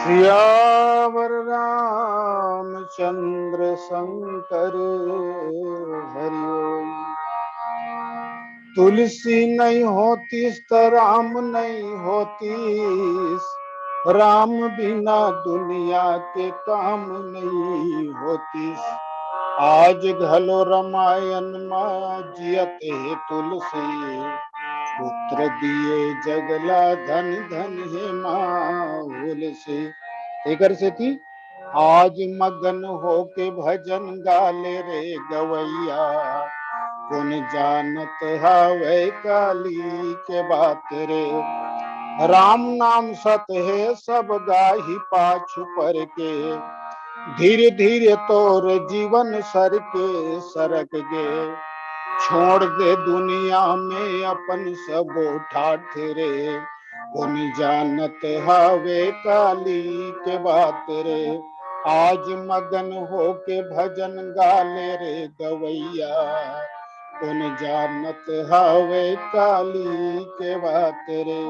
सियावर रामचंद्र शंकर हरिओम। तुलसी नहीं होती तो राम नहीं होती, राम बिना दुनिया के काम नहीं होती। आज घलो रामायण माँ जियत है तुलसी, पुत्र दिए जगला धन धन है माँ से। एकर से थी आज मगन होके भजन गाले रे गवैया, कौन जानत हावे काली के बात रे। राम नाम सत है सब गाही पाछू पर के, धीरे धीरे तोर जीवन सर के सरक गे। छोड़ दे दुनिया में अपन सब ठाठ रे, कौन जानत हावे काली के बात रे। आज मगन होके भजन गाले रे गवैया, कौन जानत हावे काली के बात रे।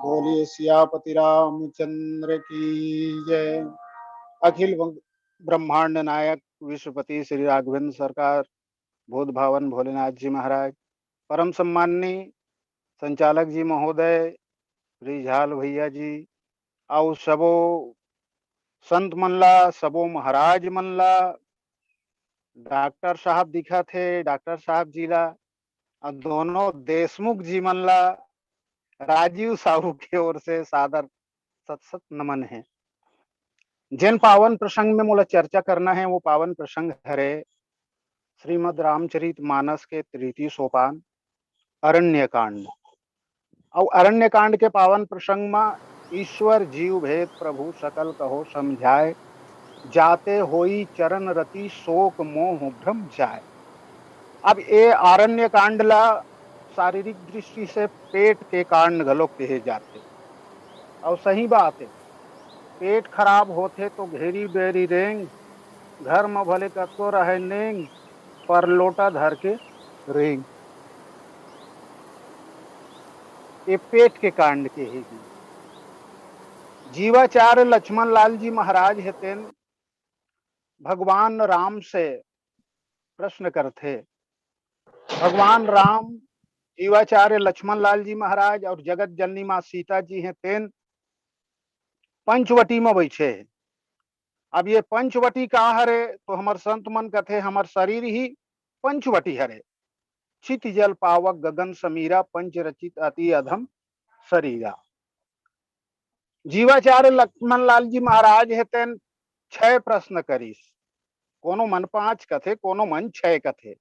बोलिए सियापति रामचंद्र की जय। अखिल ब्रह्मांड नायक विश्वपति श्री राघवेंद्र सरकार, भूत भावन भोलेनाथ जी महाराज, परम सम्माननीय संचालक जी महोदय श्री झाल भैया जी, और सबो संत मनला, सबो महाराज मनला, डॉक्टर साहब दिखा थे, डॉक्टर साहब जी ला, और दोनों देशमुख जी मनला, राजीव साहू की ओर से सादर सत सत नमन है। जिन पावन प्रसंग में मोला चर्चा करना है वो पावन प्रसंग हरे श्रीमद रामचरित मानस के तृतीय सोपान अरण्य कांड। और अरण्य कांड के पावन प्रसंग में ईश्वर जीव भेद प्रभु सकल कहो समझाए, जाते होई चरण रति शोक मोह भ्रम जाए। अब ये अरण्य कांड ला शारीरिक दृष्टि से पेट के कांड घलो कहे जाते, और सही बात है। पेट खराब होते तो घेरी बेरी रेंग, घर में भले कतको रहे नेंग, पर लोटा धर के रेंग। ये पेट के कांड के ही जीवाचार्य लक्ष्मण लाल जी महाराज हेतेन भगवान राम से प्रश्न करते। भगवान राम, जीवाचार्य लक्ष्मण लाल जी महाराज और जगत जननी माँ सीता जी हेतेन पंचवटी में बैठे। अब ये पंचवटी का हरे तो हमार संत मन कथे हमार शरीर ही पंचवटी हरे। चित जल पावक गगन समीरा, पंच रचित अति अधम शरीरा। जीवाचार्य लक्ष्मण लाल जी महाराज हेतेन 6 प्रश्न करीस। कोनो मन 5 कथे, कोनो मन 6 कथे।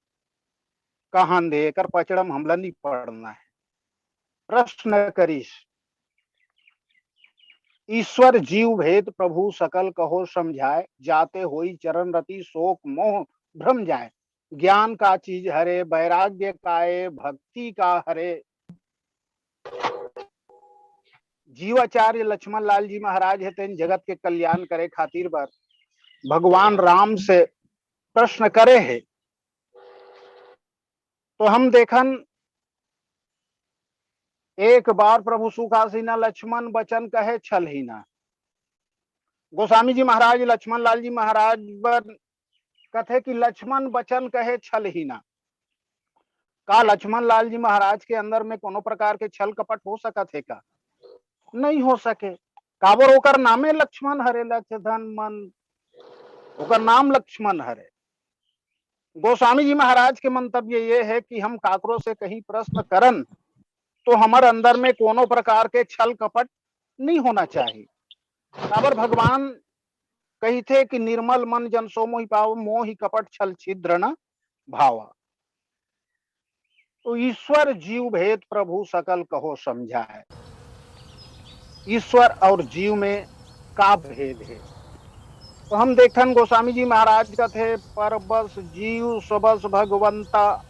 कहां दे कर पचड़म हमला नहीं पढ़ना है। प्रश्न करीस, ईश्वर जीव भेद प्रभु सकल कहो समझाए, जाते होई चरण रति शोक मोह भ्रम जाए। ज्ञान का चीज हरे, वैराग्य काए, भक्ति का हरे। जीवाचार्य लक्ष्मण लाल जी महाराज हेतेन जगत के कल्याण करे खातिर बर भगवान राम से प्रश्न करे है। तो हम देखन एक बार प्रभु सुखासीना लक्ष्मण बचन कहे छल ही ना। गोस्वामी जी महाराज लक्ष्मण लाल जी महाराज बर कथे कि लक्ष्मण बचन कहे छल ही ना। का लक्ष्मण लाल जी महाराज के अंदर में कोनो प्रकार के छल कपट हो सकत है का? नहीं हो सके। काबर ओकर नामे लक्ष्मण हरे, लक्षधन मन, ओकर नाम लक्ष्मण हरे। गोस्वामी जी महाराज के मंतव्य ये है कि हम काकरो से कहीं प्रश्न करन तो हमारे अंदर में कोनो प्रकार के छल कपट नहीं होना चाहिए। काबर भगवान कही थे कि निर्मल मन जन सो मोहि पाव, मोहि कपट छल छिद्र न भावा। तो ईश्वर जीव भेद प्रभु सकल कहो समझाए। ईश्वर और जीव में का भेद है? तो हम देखन गोस्वामी जी महाराज का थे, पर बस जीव सबस भगवंता,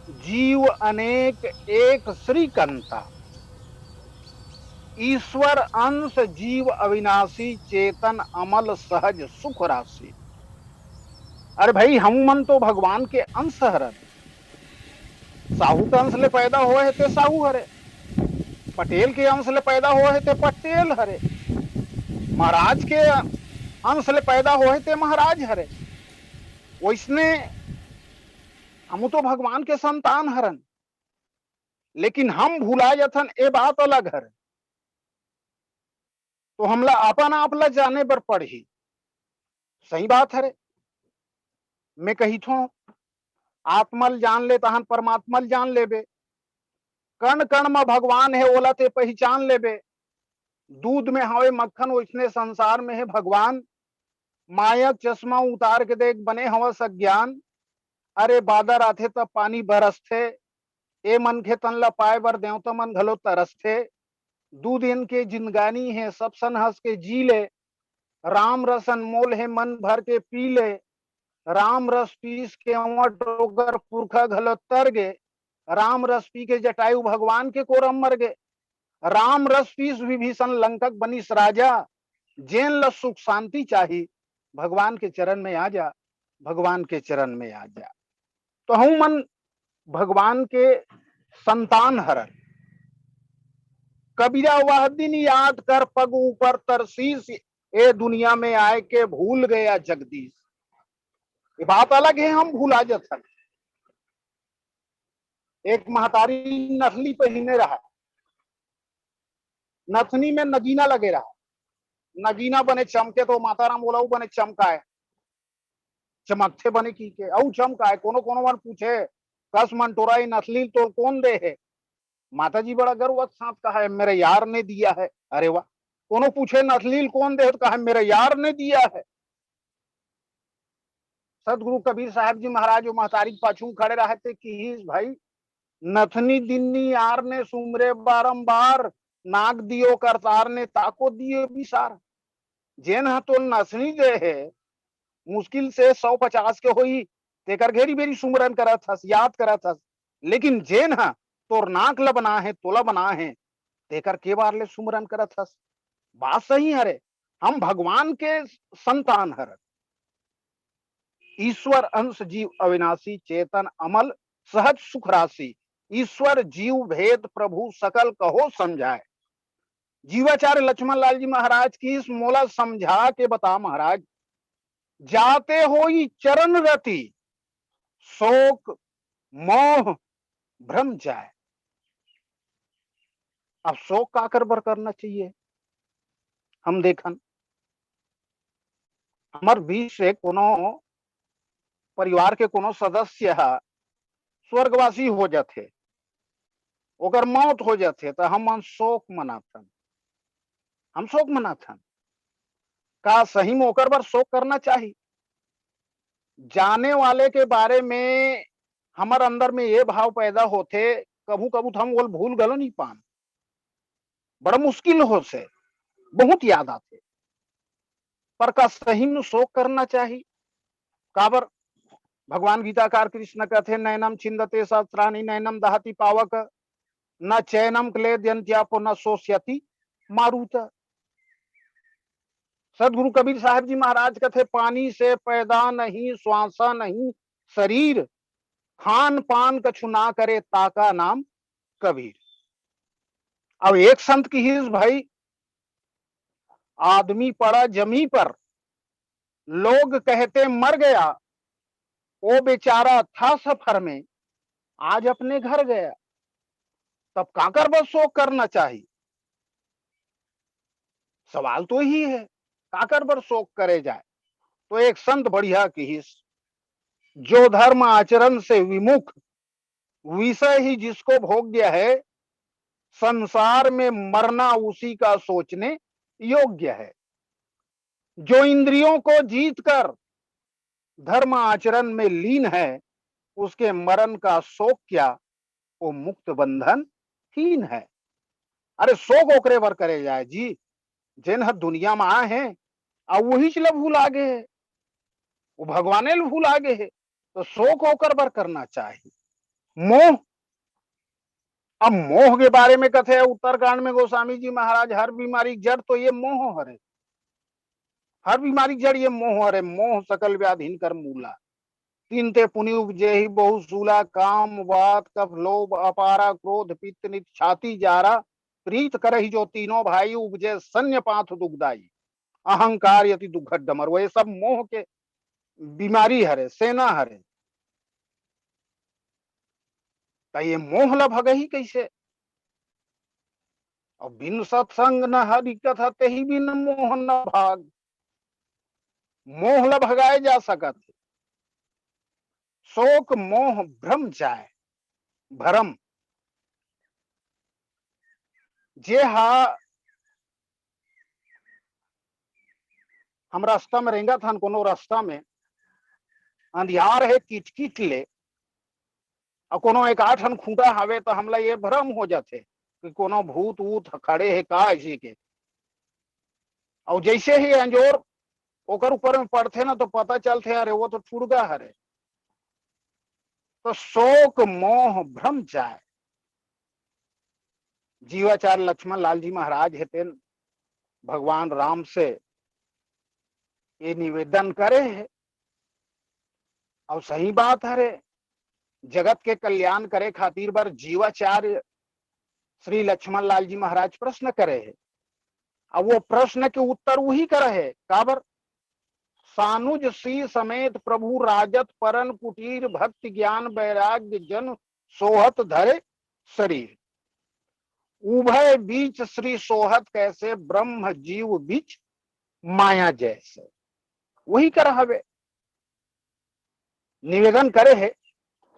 जीव अनेक एक श्रीकंता, ईश्वर अंश जीव अविनाशी, चेतन अमल सहज सुख राशि। अरे भाई, हम मन तो भगवान के अंश हरन। साहू के अंश ले पैदा हुए है ते साहू हरे, पटेल के अंश ले पैदा हुए है ते पटेल हरे, महाराज के अंश ले पैदा हुए ते महाराज हरे। वैसने हम तो भगवान के संतान हरन, लेकिन हम भूला जथन ए बात अलग हर। तो हमला अपन आपला जाने बर पड़ही। सही बात हरे। मैं कही थो आत्मल जान ले तहन परमात्मल जान लेबे। कण कण में भगवान है ओला ते पहचान लेबे। दूध में हवे मक्खन, वैसने संसार में है भगवान। माया चश्मा उतार के देख, बने हवा सज्ञान। अरे बादर आथे तब पानी बरसथे, ए मन के तन ला पाए बर देवता मन घलो तरसथे। दूध इनके जिनगानी है, सब सन हंस के जी ले। राम रसन मोल है, मन भर के पी ले। राम रस पीस के डोगर पुरखा घलो तर गे। राम रस पी के जटायु भगवान के कोरम मर गे। राम रस पीस विभीषण लंकक बनीस राजा। जेन ल सुख शांति चाही, भगवान के चरण में आ जा, भगवान के चरण में आ जा। तो हम मन भगवान के संतान हरन। कबीरा वह दिन याद कर, पग ऊपर तरसीस, ए दुनिया में आए के भूल गया जगदीश। ये बात अलग है, हम भूला जथन। एक महतारी नथली पहने रहा, नथनी में नगीना लगे रहा। नगीना बने चमके तो माताराम बोला बने चमकाए, चमकते बने की के औ चमकाए। कोनो कोनो मन पूछे कस मन टोराई नथली तो कौन दे है? माता जी बड़ा गर्व साथ कहा है, मेरे यार ने दिया है। अरे वाह। कोनो पूछे नथलील कौन दे, तो कहा मेरे यार ने दिया है। सदगुरु कबीर साहब जी महाराज महतारी पाछू खड़े रहते कि भाई, नथनी दिन्नी यार ने सुमरे बारंबार, नाग दियो करतार ने ताको दियो विसार। जेन हा तो नथनी दे है, मुश्किल से 150 के होई, तेकर घेरी बेरी सुमरन करत हस, याद करत हस। लेकिन जेन हा तोर नाक ल बना है, तोला बना है, तेकर के बार ले सुमरन करत हस। बात सही हरे। हम भगवान के संतान हर। ईश्वर अंश जीव अविनाशी, चेतन अमल सहज सुख राशि। ईश्वर जीव भेद प्रभु सकल कहो समझाए। जीवाचार्य लक्ष्मण लाल जी महाराज की इस मोला समझा के बता महाराज। जाते हो चरण रति, शोक मोह भ्रम जाए। अब शोक का कर बर करना चाहिए। हम देखन हमार बीच से कोनो परिवार के कोनो सदस्य स्वर्गवासी हो जाते, ओकर मौत हो जाते, तो हम मन शोक मनाथन। हम शोक मनाथन। का सही में ओकर बर शोक करना चाहिए? जाने वाले के बारे में हमार अंदर में ये भाव पैदा होते, कभू कभू हम वो भूल गलो नहीं पान, बड़ा मुश्किल हो से, बहुत याद आते। पर का सही में शोक करना चाहिए? काबर भगवान गीताकार कृष्ण कहते, नैनम छिंदते सहस्राणि, नैनम दहति पावक, न चैनम क्लेद्यंत्यापो न शोष्यति मारुत। सदगुरु कबीर साहब जी महाराज कहते, पानी से पैदा नहीं, श्वासा नहीं शरीर, खान पान कछु ना करे, ताका नाम कबीर। अब एक संत की ही भाई, आदमी पड़ा जमी पर, लोग कहते मर गया, वो बेचारा था सफर में, आज अपने घर गया, तब काकर बस शोक करना चाहिए। सवाल तो ही है, काकर बर शोक करे जाए। तो एक संत बढ़िया की, जो धर्म आचरण से विमुख, विषय ही जिसको भोग्य है, संसार में मरना उसी का सोचने योग्य है। जो इंद्रियों को जीत कर धर्म आचरण में लीन है, उसके मरण का शोक क्या, वो मुक्त बंधन हीन है। अरे शोक ओकरे बर करे जाए जी, जिन हर दुनिया में आए हैं, और वही चला भूल आगे है, वो भगवाने भूल आगे है, तो शोक होकर बर करना चाहिए। मोह, अब मोह के बारे में कथे उत्तरकांड में गोस्वामी जी महाराज, हर बीमारी की जड़ तो ये मोह हरे, हर बीमारी की जड़ ये मोह हरे। मोह सकल व्याधिन कर मूला, तीन ते पुनि उपजे ही बहु सूला, काम वात कफ लोभ अपारा क्रोध पित्त नित छाती जारा, प्रीत करहि जो तीनों भाई, उपजे सन्य पाथ दुखदाई, अहंकार यति दुखद डमर। वो ये सब मोह के बीमारी हरे, सेना हरे। तो ये मोह ल भगही कैसे। और बिन सत्संग न हरि कथा, ते ही बिन मोह न भाग। मोह ल भगाए जा सकत, शोक मोह भ्रम जाए भरम। जे हा हम रास्ता में रेंगा था, कोनो रास्ता में अंधियार है, किटकिट ले, और कोनो एक आठन खूंटा हवे, तो हमला ये भ्रम हो जाते कि कोनो भूत वूत खड़े है का ऐसी के। और जैसे ही अंजोर ओकर ऊपर में पड़ते ना, तो पता चलते अरे वो तो ठुड़गा हरे। तो शोक मोह भ्रम जाए। जीवाचार्य लक्ष्मण लाल जी महाराज हेते भगवान राम से ये निवेदन करे है, और सही बात हरे, जगत के कल्याण करे खातिर बर जीवाचार्य श्री लक्ष्मण लाल जी महाराज प्रश्न करे है। और वो प्रश्न के उत्तर वही करे है, काबर सानुज सी समेत प्रभु राजत परन कुटीर, भक्ति ज्ञान वैराग्य जन सोहत धरे शरीर, उभय बीच श्री सोहत कैसे, ब्रह्म जीव बीच माया जैसे। वही कर हवे, निवेदन करे है।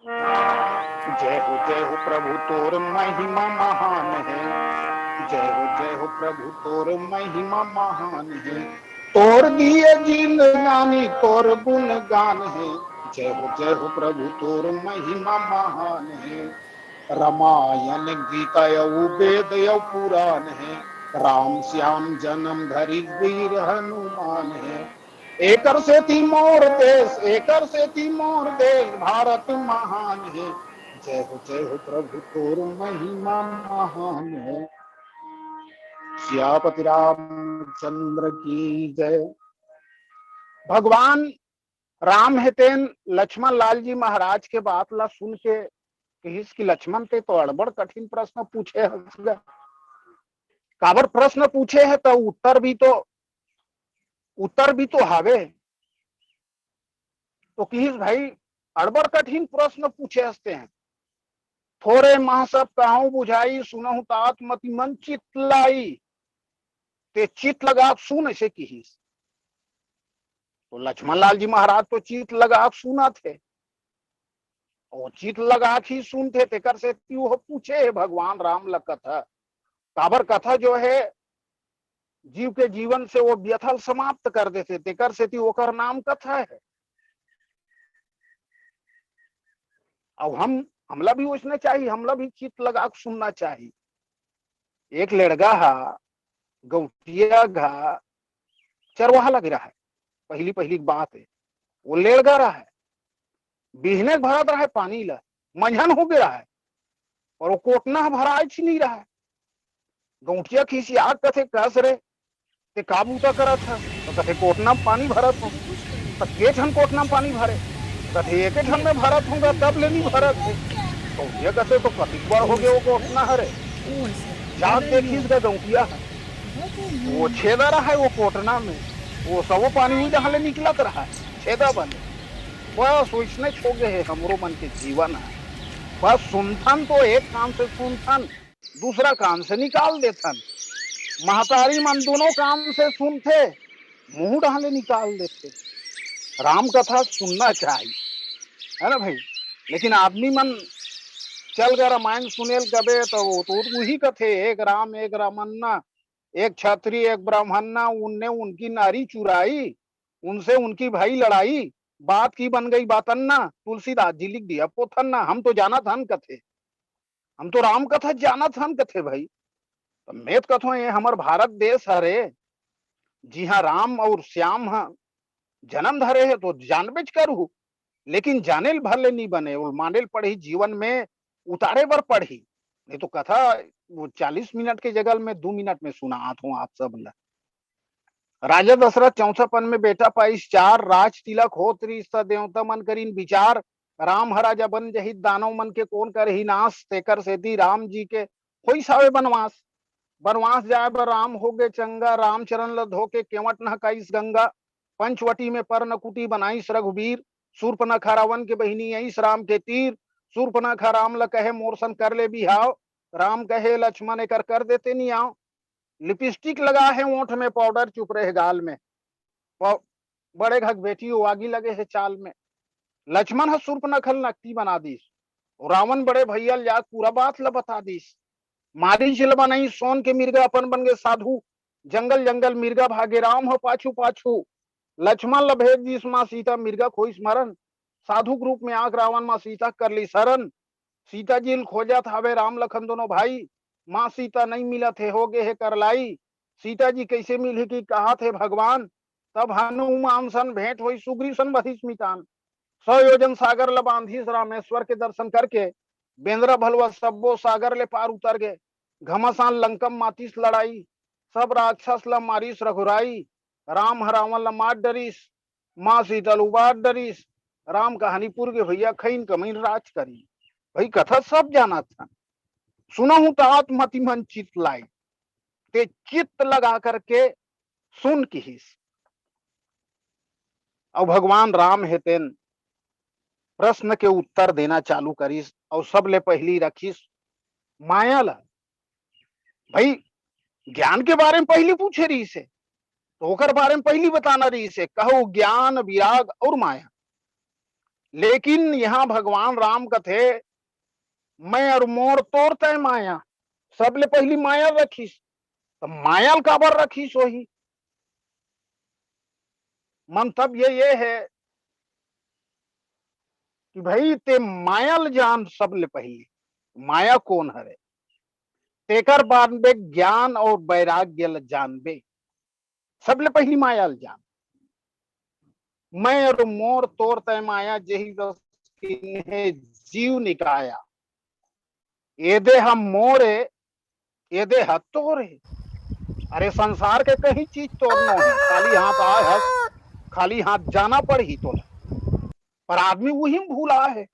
जय हो प्रभु तोर महिमा महान है, जय हो प्रभु तोर महिमा महान है, तोर दिए जिंदगानी तोर गुण गान है। जय हो प्रभु तोर महिमा महान है, रामायण गीता यऊ वेद यऊ पुराण है, राम श्याम जन्म धरि वीर हनुमान है। एकर से थी मोर देश, एकर से थी मोर देश, भारत महान है। जय हो प्रभु तोर महिमा महान है। सियापति रामचंद्र की जय। भगवान राम हेतेन लक्ष्मण लाल जी महाराज के बात ला सुन के कि लक्ष्मण ते तो अड़बड़ कठिन प्रश्न पूछे है, काबर प्रश्न पूछे है, तो उत्तर भी तो हावे। तो किस भाई अड़बड़ कठिन प्रश्न पूछे हंसते हैं। थोड़े माह सब कहूं बुझाई, सुनहु तात मति मन चित लाई, ते चित लगा सुन ऐसे किस। तो लक्ष्मण लाल जी महाराज तो चित लगा सुना थे, और चित लगा ही सुनते थे। कर से वो पूछे है भगवान राम ल कथा, काबर कथा जो है जीव के जीवन से वो व्यथल समाप्त कर देते, तेकर से ओकर नाम कथा है। अब हमला भी उसने चाहिए, हमला भी चित लगा सुनना चाहिए। एक लड़का हा गौटिया घा चरवाहा लग रहा है, पहली बात है। वो लड़का रहा है, बिहने भरत रहा है पानी ला, मंझन हो गया है, और वो कोटना भरा नहीं रहा है। गौटिया खींची आग कथे कस रे, ते काबू तो करत है, तो कथे कोटना पानी भरत हो, तो के ठन कोटना पानी भरे, कथे एक ठन में भरत होगा तब ले नहीं भरत है। गौटिया कथे तो कति बार हो गया वो कोटना हरे, जाग देखिस का गौटिया है, वो छेदा रहा है वो कोटना में, वो सब पानी हुई जहाँ ले निकलत रहा है, छेदा बने। बस वैसने छोगे है हमरो मन के जीवन है। बस सुनथन तो एक कान से सुनथन, दूसरा कान से निकाल देथन। महतारी मन दोनों कान से सुनते, मुंह डाले निकाल देते। राम कथा सुनना चाहिए, है ना भाई। लेकिन आदमी मन चल गए रामायण सुनेल कबे तो वही कथे, एक राम एक रमन्ना, एक क्षत्रिय एक ब्राह्मणना, उनने उनकी नारी चुराई, उनसे उनकी भाई लड़ाई, बात की बन गई बातन्ना, तुलसीदास जी लिख दिया पोथन्ना। हम तो जाना था कथे, हम तो राम कथा जाना था कथे भाई। तो मैं तो कथो ये हमार भारत देश हरे, जी हाँ राम और श्याम हाँ जन्म धरे है तो जानबेच करू, लेकिन जानेल भले नहीं बने और मानेल पढ़ी जीवन में उतारे बर पढ़ी। नहीं तो कथा वो 40 मिनट के जगह में 2 मिनट में सुना हूँ आप सब ला। राजा दशरथ 54 में बेटा पाइस चार, राज तिलक हो त्रिस्ता देवता मन करीन विचार, राम हराजा बन जहित दानव मन के कौन कर ही नाश, तेकर सेती राम जी के होई सावे बनवास। बनवास जाए बर राम हो गए चंगा, रामचरण ल धोके केवट न काईस गंगा, पंचवटी में पर नकुटी बनाईस रघुवीर, सूर्पनखा रावण के बहिनी आईस राम के तीर, सूर्पनखा राम ल कहे मोरसन कर ले बिहाव, राम कहे लक्ष्मण एकर कर देते नहीं आओ। लिपस्टिक लगा है ओंठ में, पाउडर चुप रहे गाल में, बड़े घक बेटी आगी लगे है चाल में। लक्ष्मण है सूर्पनखल नकटी बना दीस, रावण बड़े भैया जाग पूरा बात ल बता दीस। मारी चिलबा नहीं सोन के मिर्गा अपन बन गए साधु, जंगल जंगल मिर्गा भागे राम हो पाछू पाछू, लक्ष्मण ल भेज दीस माँ सीता मिर्गा खोई स्मरण, साधु ग्रुप में आग रावण माँ सीता कर ली शरण। सीता जी खोजा थावे राम लखन दोनों भाई, माँ सीता नहीं मिला थे हो गए है करलाई। सीता जी कैसे मिली कि कहा थे भगवान, तब हनुमान सन भेंट हुई सुग्रीव सन बधिस मितान। 100 योजन सागर ल बांधिस रामेश्वर के दर्शन करके, बेंद्रा भलवा सब्बो सागर ले पार उतर गए। घमासान लंकम मातिस लड़ाई, सब राक्षस ल मारिस रघुराई, राम हरावण ल मार डरिस, माँ सीतल उबार डरिस, राम कहानीपुर के भैया खैन कमीन राज करी। भाई कथा सब जाना था, सुना हूं तो आत्मति मन चित लाई, ते चित्त लगा करके सुन किहिस। और भगवान राम हेतेन प्रश्न के उत्तर देना चालू करीस, और सब ले पहली रखीस माया ला। भाई ज्ञान के बारे में पहली पूछे रही से, तो ओकर बारे में पहली बताना रही से, कहो ज्ञान विराग और माया। लेकिन यहाँ भगवान राम कथे मैं और मोर तोर तय माया, सबले पहली माया रखीस। तो माया काबर रखीस वही मंतव्य ये है कि भाई ते मायल जान सबले पहले, माया कौन हरे, तेकर बाद में ज्ञान और वैराग्य जानबे, सबले पहली माया जान। मैं और मोर तोर तय माया, जही जीव निकाया, ये दे हम मोरे ये दे हथ तोरे। अरे संसार के कहीं चीज तोड़नो है, खाली हाथ आए हस, खाली हाथ जाना पड़ ही तो, पर आदमी वही भूला है।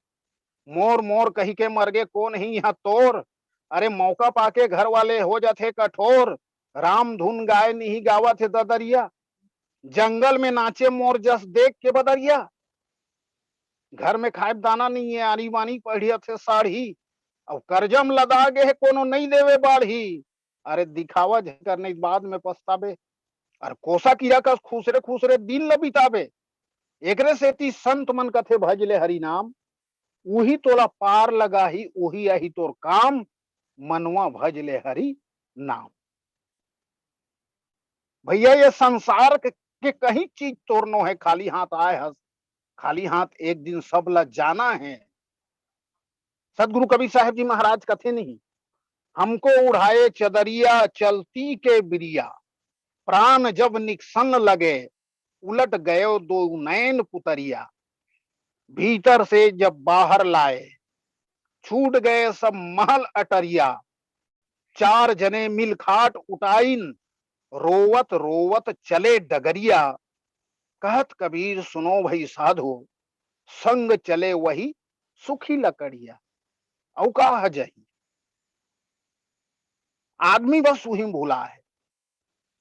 मोर मोर कही के मर गए कौन ही यहाँ तोर, अरे मौका पाके घर वाले हो जाते कठोर, राम धुन गाय नहीं गावा थे ददरिया, जंगल में नाचे मोर जस देख के बदरिया। घर में खाए दाना नहीं है, आनी वानी पढ़िया थे साड़ी, अब करजम लदा गे है कोनो नहीं देवे बाढ़ी, अरे दिखावा करने के बाद में पछतावे, और कोसा कीड़ा का खुसरे खुसरे दिन ल बितावे। एकरे सेती संत मन कथे भजले हरि नाम, वही तोला पार लगा ही वही आई तोर काम, मनवा भज ले हरि नाम। भैया ये संसार के कहीं चीज तोड़नो है, खाली हाथ आए हस, खाली हाथ एक दिन सब ला जाना है। सदगुरु कबीर साहब जी महाराज कथे नहीं, हमको उड़ाए चदरिया चलती के बिरिया, प्राण जब निकसन लगे उलट गए दो नैन पुतरिया, भीतर से जब बाहर लाए छूट गए सब महल अटरिया, चार जने मिल खाट उठाइन रोवत रोवत चले डगरिया, कहत कबीर सुनो भाई साधो, संग चले वही सुखी लकड़िया। औका हजही आदमी बस वही भूला है,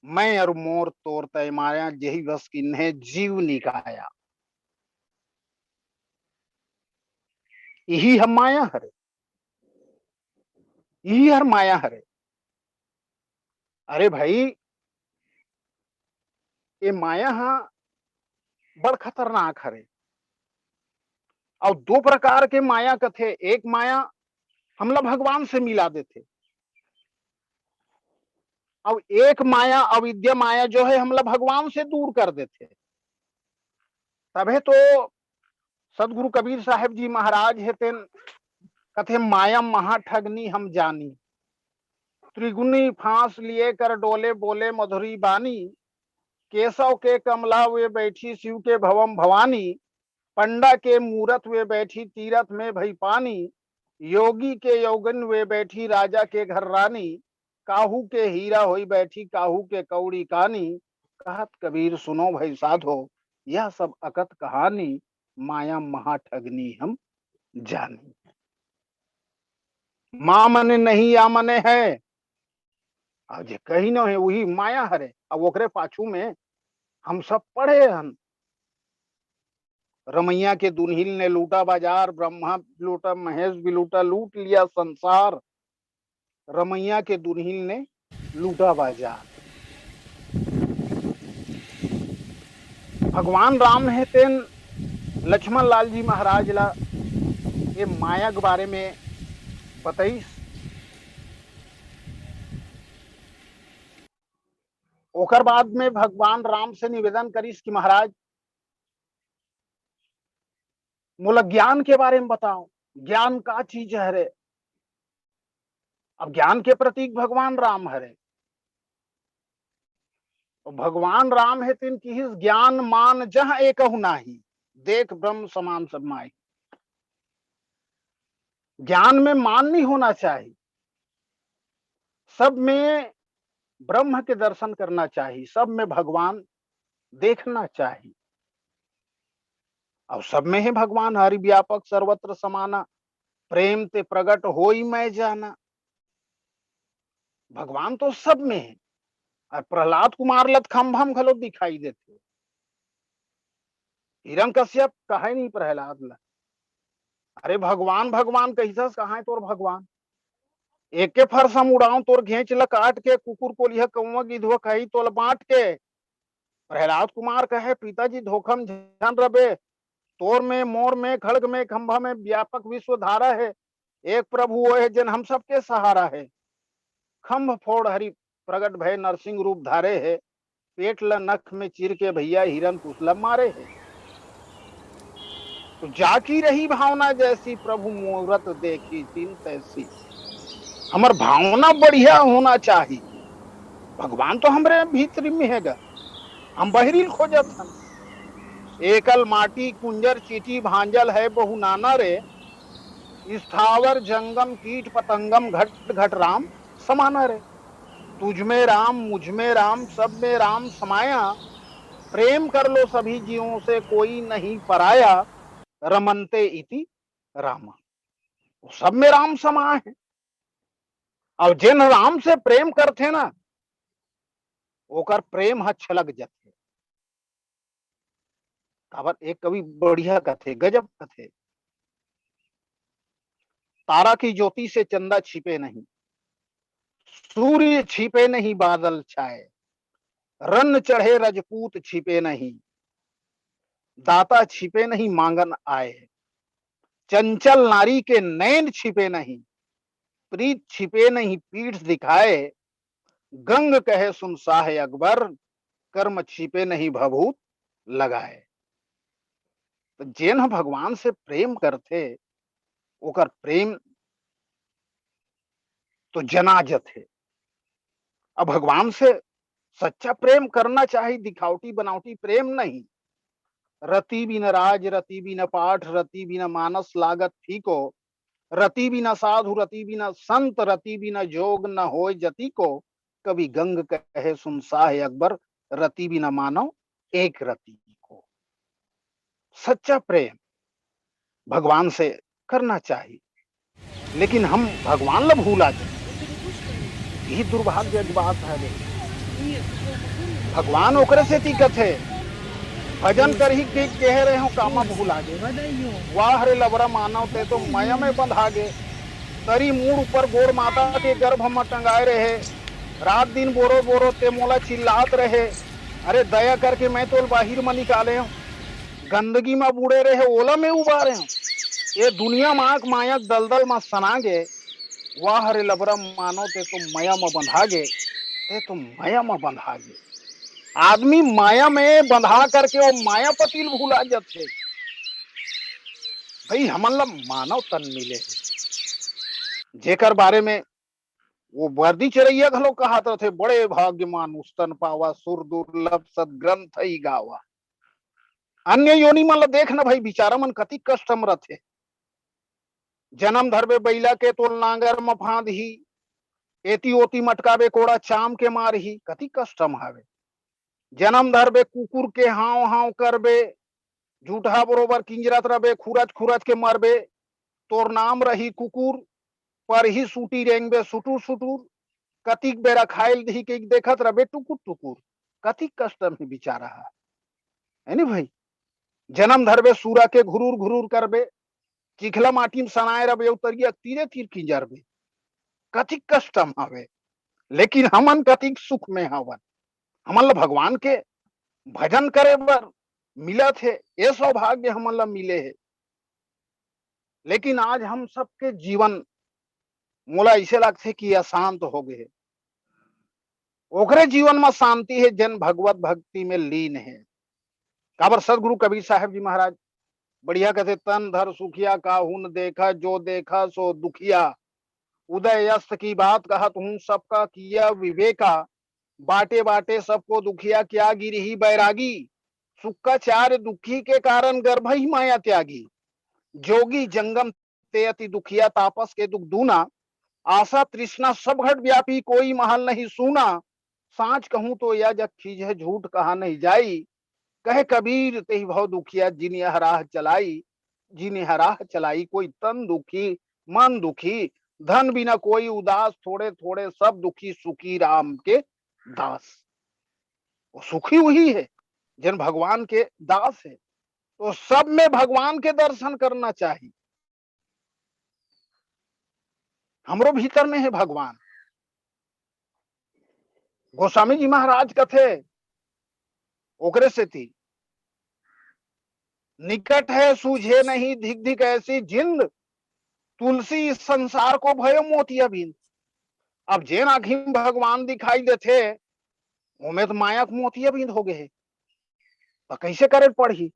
मैं और मोर तोर तय माया, यही बस किन्हे जीव निकाया, यही हम माया हरे। यही हर माया हरे। अरे भाई, ये माया हाँ बड़ खतरनाक हरे। और दो प्रकार के माया कथे। एक माया हमला भगवान से मिला देते, अब एक माया अविद्या माया जो है हमला भगवान से दूर कर देते। तबे तो सदगुरु कबीर साहब जी महाराज है तेन कथे माया महा ठगनी हम जानी, त्रिगुनी फांस लिए कर डोले बोले मधुरी बानी, केशव के कमला वे बैठी शिव के भवम भवानी, पंडा के मूरत वे बैठी तीरथ में भई पानी, योगी के यौगन वे बैठी राजा के घर रानी, काहू के हीरा होई बैठी काहू के कौड़ी कानी, कहत कबीर सुनो भाई साधो यह सब अकत कहानी, माया महा ठगनी हम जानी। माँ मने नहीं या मने है, अब जे कही न है वही माया हरे। अब ओकरे पाछू में हम सब पढ़े हन। रमैया के दुल्हिल ने लूटा बाजार, ब्रह्मा लूटा महेश भी लूटा, लूट लिया संसार, रमैया के दुल्हिल ने लूटा बाजार। भगवान राम है तेन लक्ष्मण लाल जी महाराज ला ये माया के बारे में बताइस। ओकर बाद में भगवान राम से निवेदन करिस कि महाराज मोला ज्ञान के बारे में बताओ, ज्ञान का चीज है रे। अब ज्ञान के प्रतीक भगवान राम हरे। भगवान राम है तीन की ज्ञान मान जह एक नाही, देख ब्रह्म समान सब माई। ज्ञान में मान नहीं होना चाहिए, सब में ब्रह्म के दर्शन करना चाहिए, सब में भगवान देखना चाहिए। अब सब में है भगवान हरि व्यापक सर्वत्र समाना, प्रेम ते प्रगट होई मैं जाना। भगवान तो सब में है। और प्रहलाद कुमार लत खंभम घलो दिखाई देते। हिरण्यकश्यप कहे नहीं प्रहलाद ला, अरे भगवान भगवान कैसा कहा है तोर भगवान, एक के फरस हम उड़ाऊं तोर घेच ल काट के, कुकुर को लिह कौवा गिधवा कही तोल बांट के। प्रहलाद कुमार कहे पिताजी धोखम झन रबे, तोर में मोर में खड़ग में खंभा में व्यापक विश्व धारा है, एक प्रभु वो है जन हम सबके सहारा है। खंभ फोड़ हरि प्रगट भय नरसिंह रूप धारे है, पेट ल नख में चिर के भैया हिरन पुसला मारे है। तो जाकी रही भावना जैसी, प्रभु मूरत देखी तीन तैसी। हमार भावना बढ़िया होना चाहिए। भगवान तो हमरे भीतर में हैगा, हम बहरील खोजत हन। एकल माटी कुंजर चीटी भांजल है बहु नाना रे, स्थावर जंगम कीट पतंगम घट घट राम समाना रे। तुझ में राम मुझ में राम सब में राम समाया, प्रेम कर लो सभी जीवों से कोई नहीं पराया, रमनते इति रामा। सब में राम समा है। और जिन राम से प्रेम करते ना ओकर प्रेम ह छलक जाते। काबर एक कवि बढ़िया कथे, गजब कथे, तारा की ज्योति से चंदा छिपे नहीं, सूर्य छिपे नहीं बादल छाए, रन चढ़े रजपूत छिपे नहीं, दाता छिपे नहीं मांगन आए, चंचल नारी के नैन छिपे नहीं, प्रीत छिपे नहीं पीठ दिखाए, गंग कहे सुन साह अकबर, कर्म छिपे नहीं भभूत लगाए। तो जेन भगवान से प्रेम करते ओकर प्रेम तो जनाजत है। अब भगवान से सच्चा प्रेम करना चाहिए, दिखावटी बनावटी प्रेम नहीं। रति बिन राज रति बिन पाठ रति बिन मानस लागत फीको, रति बिना साधु रति बिना संत रति बिना जोग न होय जति को, कभी गंग कहे सुन साह अकबर, रति बिना मानव एक रति को। सच्चा प्रेम भगवान से करना चाहिए, लेकिन हम भगवान ला भूला जाए, यही दुर्भाग्य की बात है। भगवान ओकरे से दिक्कत है, भजन कर ही के कह रहे हो कामा भूला गे, वाह रे लबरा मानव ते तो माया में बंधा गे। तरी मूड ऊपर गोड़ माता के गर्भ में टंगाए रहे, रात दिन बोरो बोरो ते मोला चिल्लात रहे, अरे दया करके मैं तो बाहिर में निकाले हूँ, गंदगी में बूढ़े रहे ओला में उबारे हूँ, ये दुनिया माक मायक दलदल में सनागे, वाह रे लबरम मानो ते तुम माया में बंधागे, ते तुम माया में बंधागे। आदमी माया में बंधा करके वो माया पतिल भूला जाते। भाई हमन ला मानव तन मिले जेकर बारे में वो वर्दी चरैया घलो कहत थे, बड़े भाग्यमान उस्तन पावा, सुर दुर्लभ सदग्रंथ ही गावा। अन्य योनि मन ला देख न भाई, बिचारा मन कति कष्ट में रथे। जन्म धरबे बैला के तोल नांगर में फांद ही, एती ओती मटकाबे कोड़ा चाम के मार ही, कति कष्ट में हावे। जन्म धरबे कुकुर के हाव हाव करबे, झूठा बरोबर किंजरत रबे, खुरच खुरच के मरबे, तोर नाम रही कुकुर, पर ही सूटी रेंगबे सुटुर सुटुर, कतिक बेरा खाइल दी के देखत रबे टुकुर टुकुर, कति कष्ट में बिचारा है नी भाई। जन्म धरबे सूरा के घुरूर घुरूर करबे, चिखला माटी में सनाए रबे, उतरिया तीरे तीर किंजरबे, कति कष्ट में हवे। लेकिन हमन कतिक सुख में हवन, हमन ला भगवान के भजन करे बर मिलत है, ये सौभाग्य हमन ला मिले है। लेकिन आज हम सबके जीवन मोला ऐसे लगथे कि अशांत हो गए। ओकरे जीवन में शांति है जन भगवत भक्ति में लीन है। काबर सदगुरु कबीर साहब जी महाराज बढ़िया कहते, तन धर सुखिया काहू न देखा, जो देखा सो दुखिया, उदय अस्त की बात कहत हूँ, सबका किया विवेका, बाटे बाटे सबको दुखिया, क्या गिरही बैरागी, सुख का चार दुखी के कारण गर्भ ही माया त्यागी, जोगी जंगम ते अति दुखिया, तापस के दुख दूना, आशा तृष्णा सब घट व्यापी, कोई महल नहीं सूना, सांच कहूं तो यह जग खीज है, झूठ कहा नहीं जाई, कहे कबीर तेहि भव दुखिया, जिन यह राह चलाई, जिन यह राह चलाई, कोई तन दुखी मन दुखी, धन बिना कोई उदास, थोड़े थोड़े सब दुखी, सुखी राम के दास। वो सुखी वही है जिन भगवान के दास है। तो सब में भगवान के दर्शन करना चाहिए। हमरो भीतर में है भगवान। गोस्वामी जी महाराज कथे ओकरे से थी, निकट है सूझे नहीं धिक धिक ऐसी जिंद, तुलसी इस संसार को भयो मोतिया बिंद। अब जेन आखिम भगवान दिखाई देते ओमे तो माया के मोतिया बिंद हो गए, तो कैसे करे पड़ी,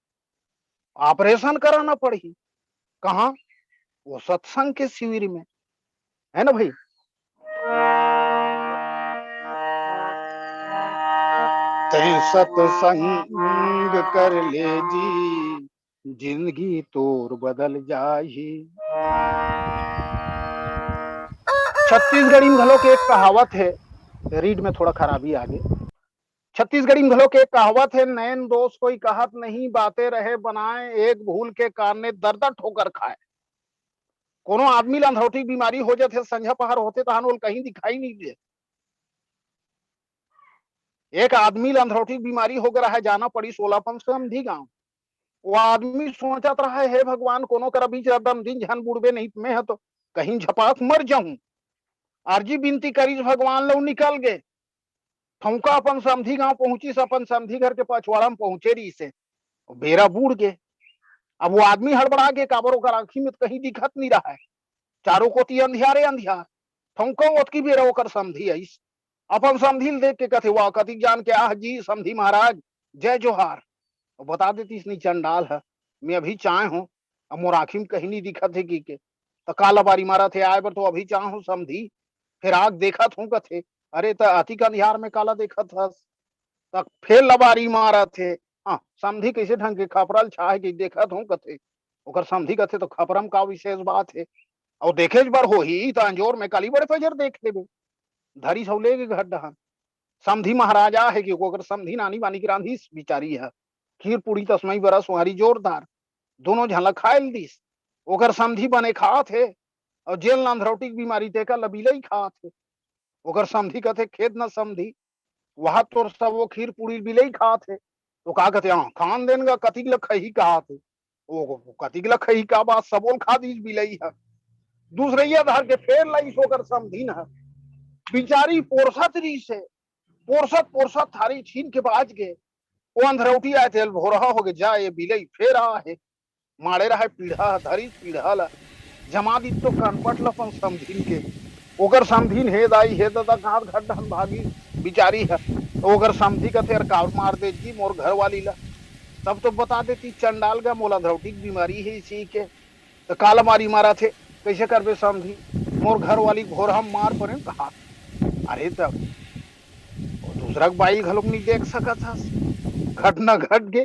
ऑपरेशन कराना पड़ी। कहा, वो सत्संग के शिविर में, है ना भाई। तै सत्संग कर ले जी, जिंदगी तोर बदल जाही। छत्तीसगढ़ी में घलो के एक कहावत है, रीड में थोड़ा खराबी आगे। छत्तीसगढ़ी में घलो के एक कहावत है, नैन दोष कोई कहत नहीं, बातें रहे बनाए, एक भूल के कारण दर दर ठोकर खाए। कोनो आदमी ला अंधौठी बीमारी हो जाते, संझा पहर होते तहन कहीं दिखाई नहीं दे। एक आदमी ला अंधौठी बीमारी हो गया है, जाना पड़ी 16 समधी गांव। वो आदमी सोचत रहा है, हे भगवान कोनो कर बीच दम दिन झन बुड़बे नहीं मैं है तो कहीं झपाक मर जाऊं। आरजी बिनती करी भगवान लो, निकल गए। ठौका अपन समधी गांव पहुंची, अपन समधी घर के पछवाड़ा में पहुंचे रही से बेरा बूढ़ गए। अब वो आदमी हड़बड़ा गए, काबर ओकर आंखी में कहीं दिखत नहीं रहा है, चारों कोती अंधियारे अंधियार। ठौका ओतकी बेरा ओकर समधी आई, अपन समधी देख के कथे, वाह कति जान के, आह जी समधी महाराज जय जोहार। बता देती इसनी चंडाल है, मैं अभी चाहे हूँ, अब मोर आँखी में कहीं नहीं दिखत है की के, तो काला बारी मारा थे आए बर, तो अभी चाह हूँ समधी, फिर आग देखत हूँ कथे, अरे तो अति का अंधियार में काला देखत हस, तक फिर लबारी मारा थे। हाँ समधी कैसे ढंग के खपरल छा है कि देखत हूँ कथे, ओकर समधी कथे तो खपरम का विशेष बात है, और देखे बार हो ही तो अंजोर में काली बड़े फजर देख लेबे, धरी सौले के घर डहन। समधी महाराजा है कि ओकर समधी नानी बानी की रांधी बिचारी है, खीर पूरी तस्मई बरस सुहारी जोरदार, दोनों झलक खायल दिस। ओकर समधी बने खात है, और जेल नांधरौटी बीमारी तेका लबीले ही खात है। ओकर समधी कथे, खेद न समधी, वहां तो सब वो खीर पूरी बिले ही खात है, तो का कहते, हाँ खान देनगा कतिक लख ही कहा थे, वो कतिक लख ही का बात सबोल खा दी बिलई है। दूसरे धार के फेर लाई सोकर समधीन है बिचारी पोरसत री से पोरसत थारी छीन के बाज के वो अंधरौटी आए थे भोरहा हो गए जा ये बिलई फेर आ है मारे रहा पीढ़ा धरी पीढ़ा ला जमा दी तो कनपट लपन समधीन के ओकर समधीन हे दाई हे दादा कहाँ घड्ढन भागी बिचारी है तो ओकर समधी का थे काव मार दे जी मोर घर वाली ला तब तो बता देती चंडाल का मोला अंधरौटी की बीमारी है इसी के तो काला मारी मारा थे कैसे करबे समधी मोर घर वाली घोर हम मार पड़े कहा अरे तब दूसरा बाइल घलोक नहीं देख सका था घट न घट गे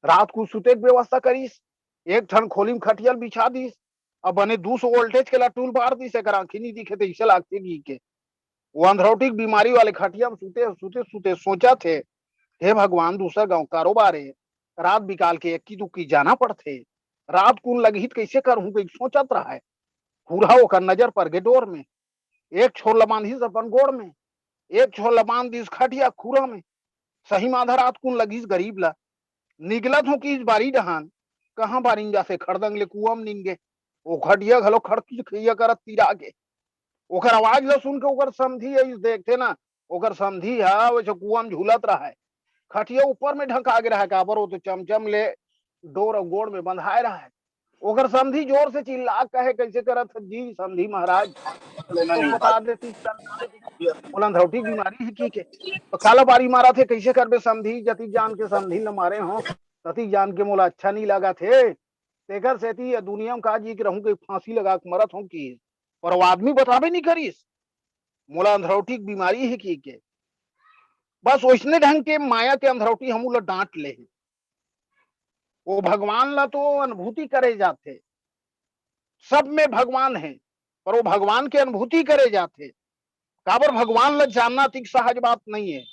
रात को सुते के व्यवस्था करीस एक ठन खोली में खटियल बिछा दीस अब बने 200 वोल्टेज के ला टूल बार दीस एक आंखी नहीं दिखे तो इसे लागते घी के वो अंधरौटी बीमारी वाले खटिया में सुते सुते सुते सोचा थे हे भगवान दूसरा गांव कारोबार है रात बिकाल के इक्की दुक्की जाना पड़ते रात कौन लगी कैसे करूं कहीं सोचत रहा है पूरा होकर नजर पर गे डोर में एक छोर बांधिस अपन गोड़ में एक छोर बांध दीस खटिया खूरा में सही माधा रात कौन लगी गरीब ला निगलत हूँ कि बारी डहान कहाँ बारिंगा से खड़दंग ले कुआम निंगे वो खटिया घलो खड़की खैया करत तीरा के ओकर आवाज ला सुन के ओकर समधी देखते ना ओकर समधी है वैसे कुआम झूलत रहा है खटिया ऊपर में ढका के रहा है काबर वो तो चमचम ले डोर गोड़ में बंधाए रहा है ओकर समधी जोर से चिल्ला कहे कैसे करत जी समधी महाराज तो बता देती अंधरौटी बीमारी है की के तो काला बारी मारा थे कैसे करबे समधी जति जान के समधी न मारे हो तति जान के मोला अच्छा नहीं लगा थे तेकर सेती दुनिया में का जी के रहूं के फांसी लगा के मरत हूं की पर वो आदमी बताबे नहीं करीस मोला अंधरौटी बीमारी है की के बस वैसने ढंग के माया के अंधरौटी हम लोग डांट ले वो भगवान ला तो अनुभूति करे जाते सब में भगवान है पर वो भगवान की अनुभूति करे जाते काबर भगवान ला जानना तिक सहज बात नहीं है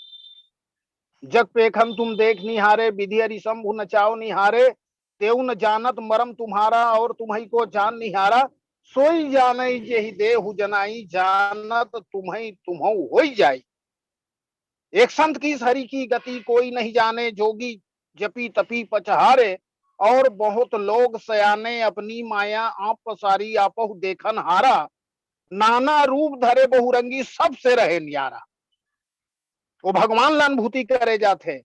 जग पेखन तुम देख निहारे विधि हरि शंभु नचाओ निहारे तेऊ न जानत मरम तुम्हारा और तुम्ही को जान निहारा सोई जाने जेहि देहु जनाई जानत तुम्ही तुम्हु होई जाई एक संत की हरि की गति कोई नहीं जाने जोगी जपी तपी पचहारे और बहुत लोग सयाने अपनी माया आप पसारी आपहु देखन हारा नाना रूप धरे बहुरंगी सबसे रहे न्यारा वो भगवान ला अनुभूति करे जाते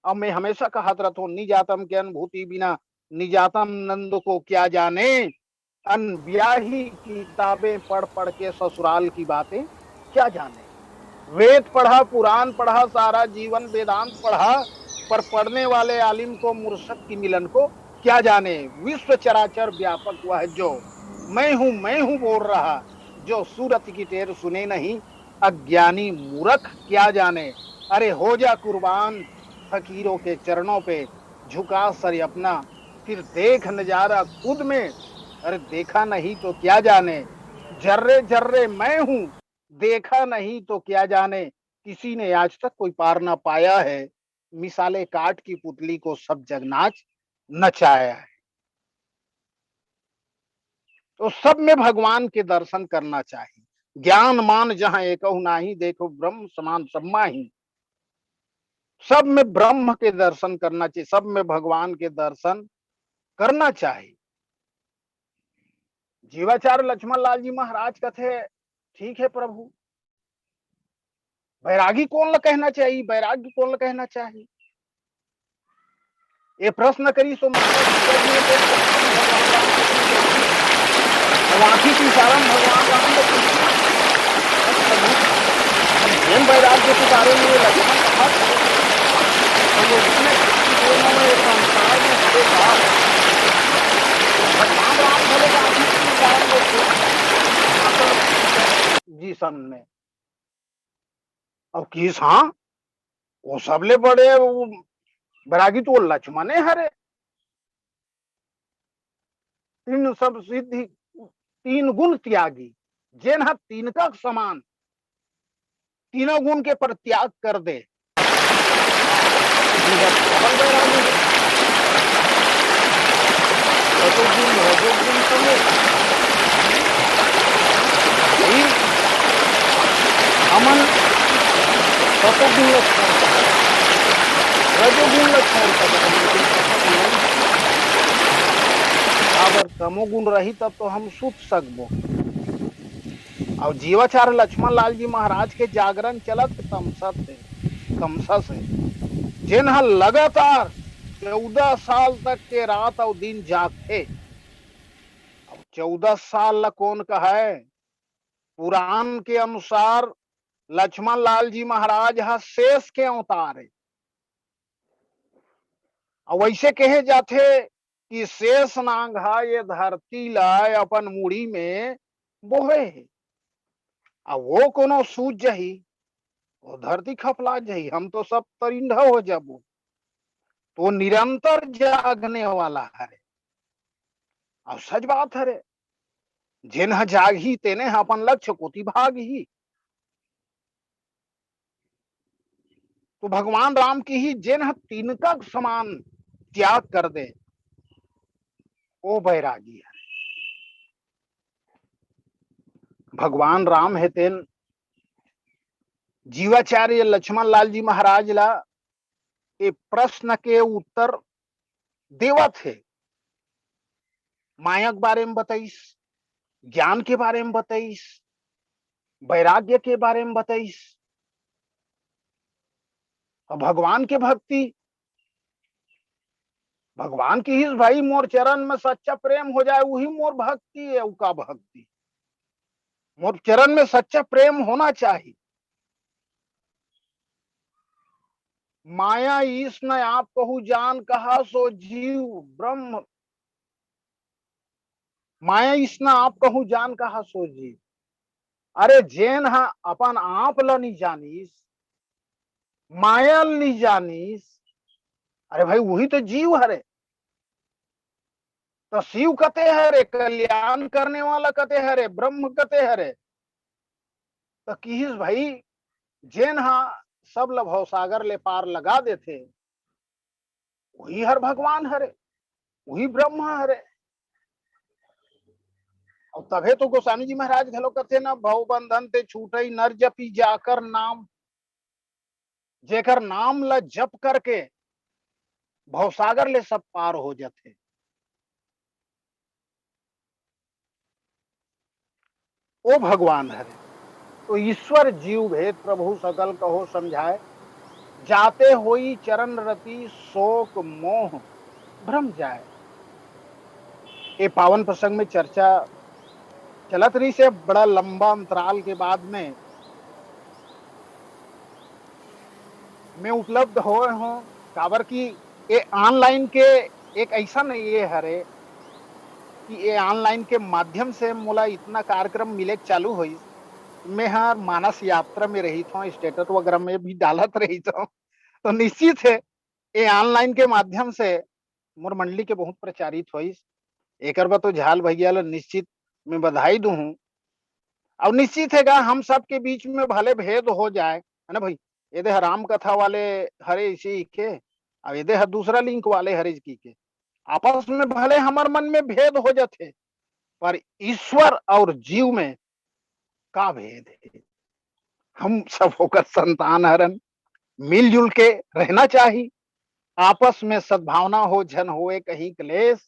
अब मैं हमेशा कहत रहता हूँ निजातम के अनुभूति बिना निजातम नंद को क्या जाने अन ब्याही किताबें पढ़ पढ़ के ससुराल की बातें क्या जाने वेद पढ़ा पुराण पढ़ा सारा जीवन वेदांत पढ़ा पर पढ़ने वाले आलिम को मुर्शद की मिलन को क्या जाने विश्व चराचर व्यापक वह जो मैं हूं बोल रहा जो सूरत की टेर सुने नहीं अज्ञानी मूर्ख क्या जाने अरे हो जा कुर्बान फकीरों के चरणों पे झुका सर अपना फिर देख नजारा खुद में अरे देखा नहीं तो क्या जाने जर्रे जर्रे मैं हूं देखा नहीं तो क्या जाने किसी ने आज तक कोई पार ना पाया है मिसाले काट की पुतली को सब जग नाच नचाया है तो सब में भगवान के दर्शन करना चाहिए ज्ञान मान जहां एकहु नाही देखो ब्रह्म समान सम्मा ही सब में ब्रह्म के दर्शन करना चाहिए सब में भगवान के दर्शन करना चाहिए जीवाचार्य लक्ष्मण लाल जी महाराज कथे ठीक है प्रभु बैरागी कौन ला कहना चाहिए बैराग्य कौन ला कहना चाहिए ये प्रश्न करी सो वाकी की सारा भगवान राम बैराग्य के बारे में लक्ष्मण कहा संसार में भगवान राम जी सन में अब किस हाँ वो सबले बड़े बैरागी तो लक्ष्मण हरे तीन सब सिद्धि तीन गुण त्यागी जेन हा तीन का समान तीनों गुण के पर त्याग कर दे अमन सतोगुण रजोगुण अब अगर तमोगुण रही तब तो हम सुत सकबो। और जीवाचार्य लक्ष्मण लाल जी महाराज के जागरण चलत तमसा से, तमसा से जिन्ह लगातार 14 साल तक के रात और दिन जागते। अब 14 साल कौन कहा है? पुराण के अनुसार लक्ष्मण लाल जी महाराज हा शेष के अवतार है। और वैसे कहे जाते कि शेष नांग हा ये धरती लाए अपन मुड़ी में बोहे है। अब वो कोनो सूझ जही, वो धरती खपला जही, हम तो सब तरिंधा हो जाबो। तो निरंतर जागने वाला है। अब सच बात है, जिन्ह जागी तेने अपन लक्ष्य कोटि भाग ही। तो भगवान राम की ही जिन्ह तिनका समान त्याग कर दे, वो बैरागी है। भगवान राम है तेन जीवाचार्य लक्ष्मण लाल जी महाराज ला ये प्रश्न के उत्तर देवा थे। माया के बारे में बताइस, ज्ञान के बारे में बताइस, वैराग्य के बारे में बताइस, और भगवान के भक्ति, भगवान की ही भाई मोर चरण में सच्चा प्रेम हो जाए वही मोर भक्ति है। उका भक्ति मोर चरण में सच्चा प्रेम होना चाहिए। माया ईश न आप कहू जान कहा सो जीव ब्रह्म, माया ईश न आप कहू जान कहा सो जीव। अरे जेन हा अपन आप ल नहीं जानीस, माया ल नहीं जानीस, अरे भाई वही तो जीव हरे। तो शिव कते हरे, कल्याण करने वाला कते हरे, ब्रह्म कते हरे। तो किस भाई जेन हा सब ल भवसागर ले पार लगा देथे, वही हर भगवान हरे, वही ब्रह्म हरे। और तभे तो गोस्वामी जी महाराज घलो कथे ना, भव बंधन ते छूटई नर जपी जाकर नाम। जेकर नाम ल जप करके भवसागर ले सब पार हो जाते। ओ भगवान हरे। तो ईश्वर जीव भेद प्रभु सकल कहो समझाए, जाते होई चरण रति शोक मोह भ्रम जाए। ये पावन प्रसंग में चर्चा चलत रही से बड़ा लंबा अंतराल के बाद में मैं उपलब्ध हो हूँ। काबर की ये ऑनलाइन के एक ऐसा नहीं ये हरे कि ये ऑनलाइन के माध्यम से मोला इतना कार्यक्रम मिले चालू हुई। मैं हाँ मानस यात्रा में रही था, स्टेटस वगैरह में भी डालत रही था। तो निश्चित है ये ऑनलाइन के माध्यम से मोर मंडली के बहुत प्रचारित हुई। एक बार तो झाल भैया निश्चित मैं बधाई दूं हूँ। और निश्चित है हम सब के बीच में भले भेद हो जाए, है ना भाई। ये राम कथा वाले हरे इसी के, और ये दूसरा लिंक वाले हरे की के, आपस में भले हमार मन में भेद हो जाते, पर ईश्वर और जीव में का भेद है। हम सब होकर संतान हरन, मिलजुल के रहना चाहिए। आपस में सद्भावना हो, जन होए कहीं क्लेश।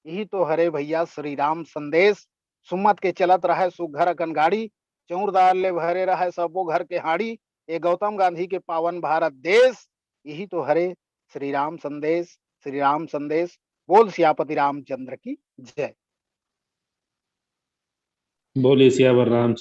यही तो हरे भैया श्री राम संदेश। सुमत के चलत रहे सुघर अकन गाड़ी, चौरदार ले भरे रहे सबो घर के हाड़ी। ये गौतम गांधी के पावन भारत देश। यही तो हरे श्री राम संदेश, श्री राम संदेश। बोल सियापति रामचंद्र की जय। बोले सियावर राम।